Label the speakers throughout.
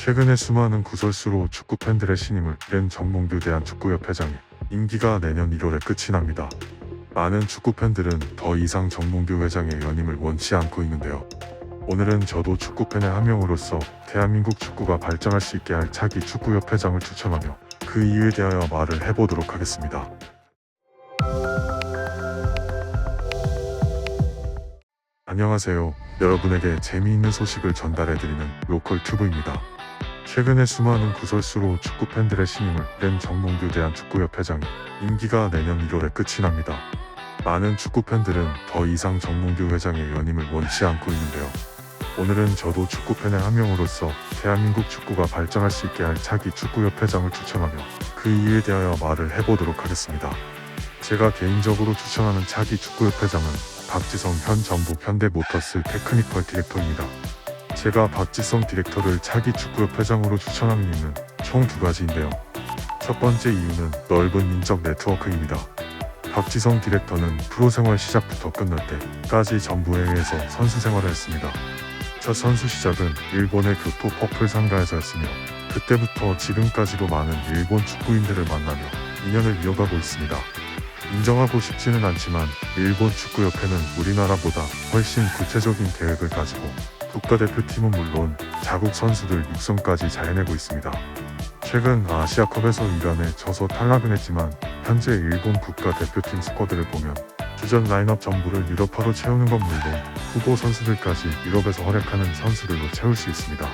Speaker 1: 최근에 수많은 구설수로 축구 팬들의 신임을 낸 정몽규 대한축구협회장의 임기가 내년 1월에 끝이 납니다. 많은 축구 팬들은 더 이상 정몽규 회장의 연임을 원치 않고 있는데요. 오늘은 저도 축구팬의 한 명으로서 대한민국 축구가 발전할 수 있게 할 차기 축구협회장을 추천하며 그 이유에 대하여 말을 해보도록 하겠습니다. 안녕하세요. 여러분에게 재미있는 소식을 전달해드리는 로컬 튜브입니다. 최근에 수많은 구설수로 축구 팬들의 신임을 낸 정몽규 대한축구협회장의 임기가 내년 1월에 끝이 납니다. 많은 축구 팬들은 더 이상 정몽규 회장의 연임을 원치 않고 있는데요. 오늘은 저도 축구팬의 한 명으로서 대한민국 축구가 발전할 수 있게 할 차기 축구협회장을 추천하며 그 이유에 대하여 말을 해보도록 하겠습니다. 제가 개인적으로 추천하는 차기 축구협회장은 박지성 현 전북 현대모터스 테크니컬 디렉터입니다. 제가 박지성 디렉터를 차기 축구협회장으로 추천하는 이유는 총 두 가지인데요. 첫 번째 이유는 넓은 인적 네트워크입니다. 박지성 디렉터는 프로 생활 시작부터 끝날 때까지 전부해외에서 선수 생활을 했습니다. 첫 선수 시작은 일본의 교토 퍼플 상가에서였으며 그때부터 지금까지도 많은 일본 축구인들을 만나며 인연을 이어가고 있습니다. 인정하고 싶지는 않지만 일본 축구협회는 우리나라보다 훨씬 구체적인 계획을 가지고 국가대표팀은 물론 자국 선수들 육성까지 잘 해내고 있습니다. 최근 아시아컵에서 이란에 져서 탈락은 했지만 현재 일본 국가대표팀 스쿼드를 보면 주전 라인업 전부를 유럽파로 채우는 건 물론 후보 선수들까지 유럽에서 활약하는 선수들로 채울 수 있습니다.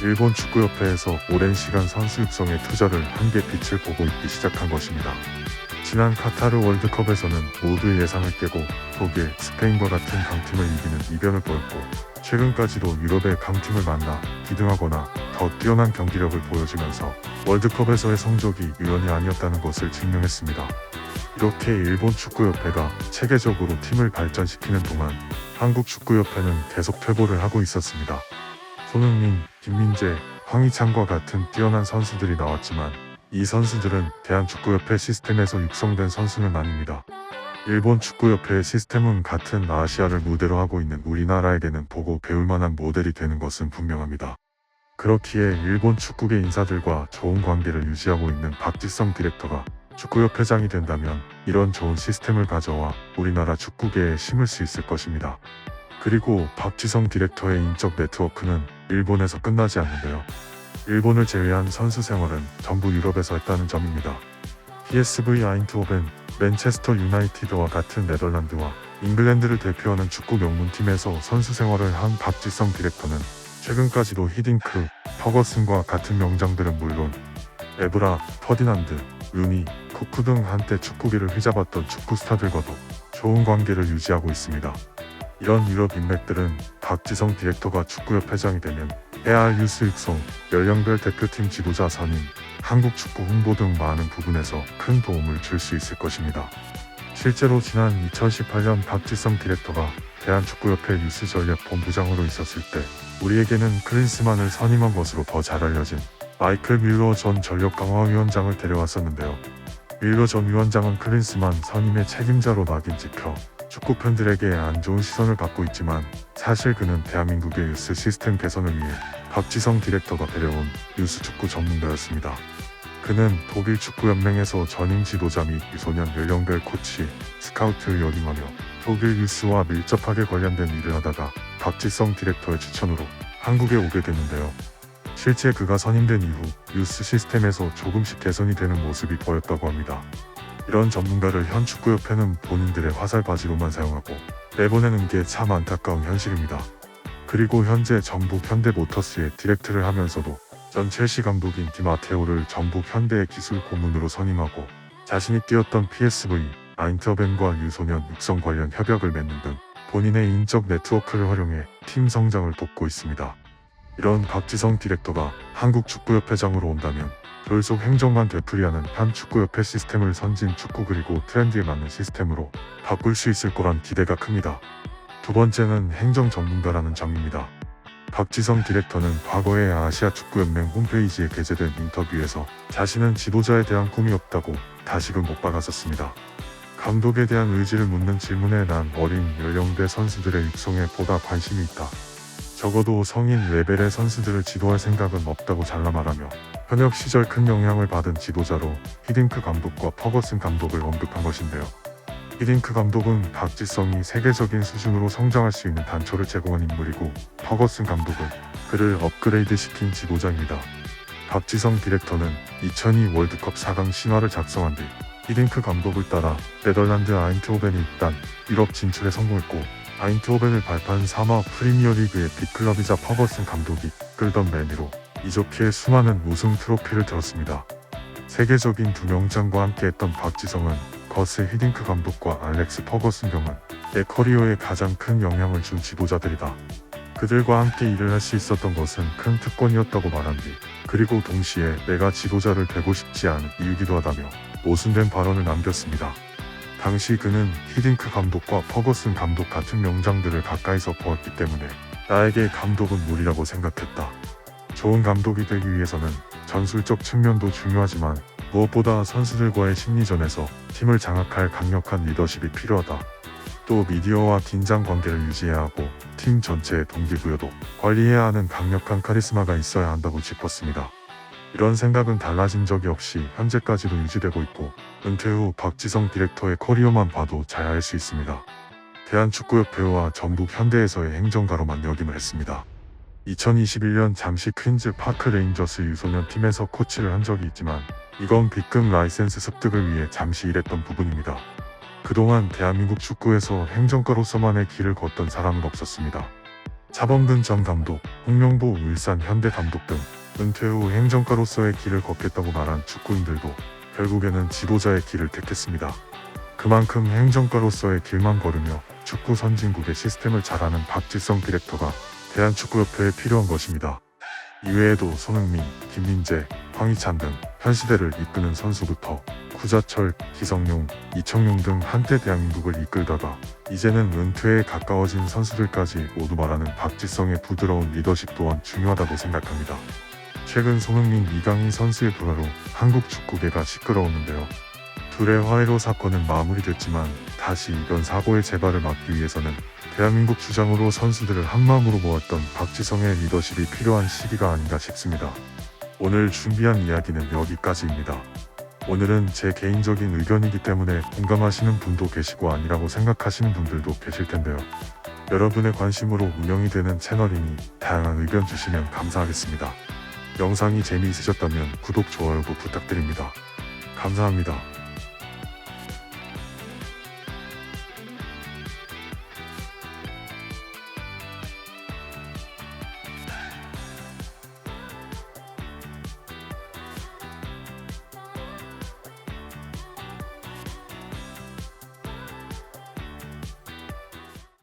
Speaker 1: 일본 축구협회에서 오랜 시간 선수 육성에 투자를 한계 빛을 보고 있기 시작한 것입니다. 지난 카타르 월드컵에서는 모두의 예상을 깨고 독일, 스페인과 같은 강팀을 이기는 이변을 보였고 최근까지도 유럽의 강팀을 만나 기등하거나 더 뛰어난 경기력을 보여주면서 월드컵에서의 성적이 우연이 아니었다는 것을 증명했습니다. 이렇게 일본 축구협회가 체계적으로 팀을 발전시키는 동안 한국 축구협회는 계속 퇴보를 하고 있었습니다. 손흥민, 김민재, 황희찬과 같은 뛰어난 선수들이 나왔지만 이 선수들은 대한축구협회 시스템에서 육성된 선수는 아닙니다. 일본 축구협회의 시스템은 같은 아시아를 무대로 하고 있는 우리나라에게는 보고 배울 만한 모델이 되는 것은 분명합니다. 그렇기에 일본 축구계 인사들과 좋은 관계를 유지하고 있는 박지성 디렉터가 축구협회장이 된다면 이런 좋은 시스템을 가져와 우리나라 축구계에 심을 수 있을 것입니다. 그리고 박지성 디렉터의 인적 네트워크는 일본에서 끝나지 않는데요. 일본을 제외한 선수 생활은 전부 유럽에서 했다는 점입니다. PSV 아인트호벤, 맨체스터 유나이티드와 같은 네덜란드와 잉글랜드를 대표하는 축구 명문팀에서 선수 생활을 한 박지성 디렉터는 최근까지도 히딩크, 퍼거슨과 같은 명장들은 물론 에브라, 퍼디난드, 루니, 코크 등 한때 축구계를 휘잡았던 축구 스타들과도 좋은 관계를 유지하고 있습니다. 이런 유럽 인맥들은 박지성 디렉터가 축구협회장이 되면 AR 유스 육성, 연령별 대표팀 지도자 선임, 한국 축구 홍보 등 많은 부분에서 큰 도움을 줄 수 있을 것입니다. 실제로 지난 2018년 박지성 디렉터가 대한축구협회 유스 전략 본부장으로 있었을 때 우리에게는 클린스만을 선임한 것으로 더 잘 알려진 마이클 뮬러 전 전력강화위원장을 데려왔었는데요. 뮬러 전 위원장은 클린스만 선임의 책임자로 낙인 찍혀 축구 팬들에게 안 좋은 시선을 받고 있지만 사실 그는 대한민국의 유스 시스템 개선을 위해 박지성 디렉터가 데려온 유스 축구 전문가였습니다. 그는 독일 축구연맹에서 전임 지도자 및 유소년 연령별 코치, 스카우트 역임하며 독일 유스와 밀접하게 관련된 일을 하다가 박지성 디렉터의 추천으로 한국에 오게 됐는데요. 실제 그가 선임된 이후 유스 시스템에서 조금씩 개선이 되는 모습이 보였다고 합니다. 이런 전문가를 현 축구협회는 본인들의 화살바지로만 사용하고 내보내는 게 참 안타까운 현실입니다. 그리고 현재 전북 현대모터스의 디렉트를 하면서도 전 첼시 감독인 디마테오를 전북 현대의 기술 고문으로 선임하고 자신이 뛰었던 PSV, 아인트허벤과 유소년 육성 관련 협약을 맺는 등 본인의 인적 네트워크를 활용해 팀 성장을 돕고 있습니다. 이런 박지성 디렉터가 한국 축구협회장으로 온다면 졸속 행정만 되풀이하는 현 축구협회 시스템을 선진 축구 그리고 트렌드에 맞는 시스템으로 바꿀 수 있을 거란 기대가 큽니다. 두 번째는 행정 전문가라는 점입니다. 박지성 디렉터는 과거에 아시아 축구연맹 홈페이지에 게재된 인터뷰에서 자신은 지도자에 대한 꿈이 없다고 다시금 못 박았었습니다. 감독에 대한 의지를 묻는 질문에 난 어린 연령대 선수들의 육성에 보다 관심이 있다. 적어도 성인 레벨의 선수들을 지도할 생각은 없다고 잘라 말하며 현역 시절 큰 영향을 받은 지도자로 히딩크 감독과 퍼거슨 감독을 언급한 것인데요. 히딩크 감독은 박지성이 세계적인 수준으로 성장할 수 있는 단초를 제공한 인물이고, 퍼거슨 감독은 그를 업그레이드시킨 지도자입니다. 박지성 디렉터는 2002 월드컵 4강 신화를 작성한 뒤 히딩크 감독을 따라 네덜란드 아인트호벤이 일단 유럽 진출에 성공했고, 아인트호벤을 발판 삼아 프리미어리그의 빅클럽이자 퍼거슨 감독이 끌던 맨유로 이적해 수많은 우승 트로피를 들었습니다. 세계적인 두 명장과 함께했던 박지성은 거스 히딩크 감독과 알렉스 퍼거슨 경은 내 커리어에 가장 큰 영향을 준 지도자들이다. 그들과 함께 일을 할 수 있었던 것은 큰 특권이었다고 말한 뒤, 그리고 동시에 내가 지도자를 되고 싶지 않은 이유기도 하다며 모순된 발언을 남겼습니다. 당시 그는 히딩크 감독과 퍼거슨 감독 같은 명장들을 가까이서 보았기 때문에 나에게 감독은 무리라고 생각했다. 좋은 감독이 되기 위해서는 전술적 측면도 중요하지만 무엇보다 선수들과의 심리전에서 팀을 장악할 강력한 리더십이 필요하다. 또 미디어와 긴장 관계를 유지해야 하고 팀 전체의 동기부여도 관리해야 하는 강력한 카리스마가 있어야 한다고 짚었습니다. 이런 생각은 달라진 적이 없이 현재까지도 유지되고 있고, 은퇴 후 박지성 디렉터의 커리어만 봐도 잘 알 수 있습니다. 대한축구협회와 전북 현대에서의 행정가로만 역임을 했습니다. 2021년 잠시 퀸즈 파크 레인저스 유소년 팀에서 코치를 한 적이 있지만 이건 B급 라이센스 습득을 위해 잠시 일했던 부분입니다. 그동안 대한민국 축구에서 행정가로서만의 길을 걷던 사람은 없었습니다. 차범근 전 감독, 홍명보 울산 현대 감독 등 은퇴 후 행정가로서의 길을 걷겠다고 말한 축구인들도 결국에는 지도자의 길을 택했습니다. 그만큼 행정가로서의 길만 걸으며 축구 선진국의 시스템을 잘 아는 박지성 디렉터가 대한축구협회에 필요한 것입니다. 이외에도 손흥민, 김민재, 황희찬 등 현 시대를 이끄는 선수부터 구자철, 기성용, 이청용 등 한때 대한민국을 이끌다가 이제는 은퇴에 가까워진 선수들까지 모두 말하는 박지성의 부드러운 리더십 또한 중요하다고 생각합니다. 최근 손흥민, 이강인 선수의 불화로 한국 축구계가 시끄러웠는데요. 둘의 화해로 사건은 마무리됐지만 다시 이번 사고의 재발을 막기 위해서는 대한민국 주장으로 선수들을 한마음으로 모았던 박지성의 리더십이 필요한 시기가 아닌가 싶습니다. 오늘 준비한 이야기는 여기까지입니다. 오늘은 제 개인적인 의견이기 때문에 공감하시는 분도 계시고 아니라고 생각하시는 분들도 계실 텐데요. 여러분의 관심으로 운영이 되는 채널이니 다양한 의견 주시면 감사하겠습니다. 영상이 재미있으셨다면 구독, 좋아요도 부탁드립니다. 감사합니다.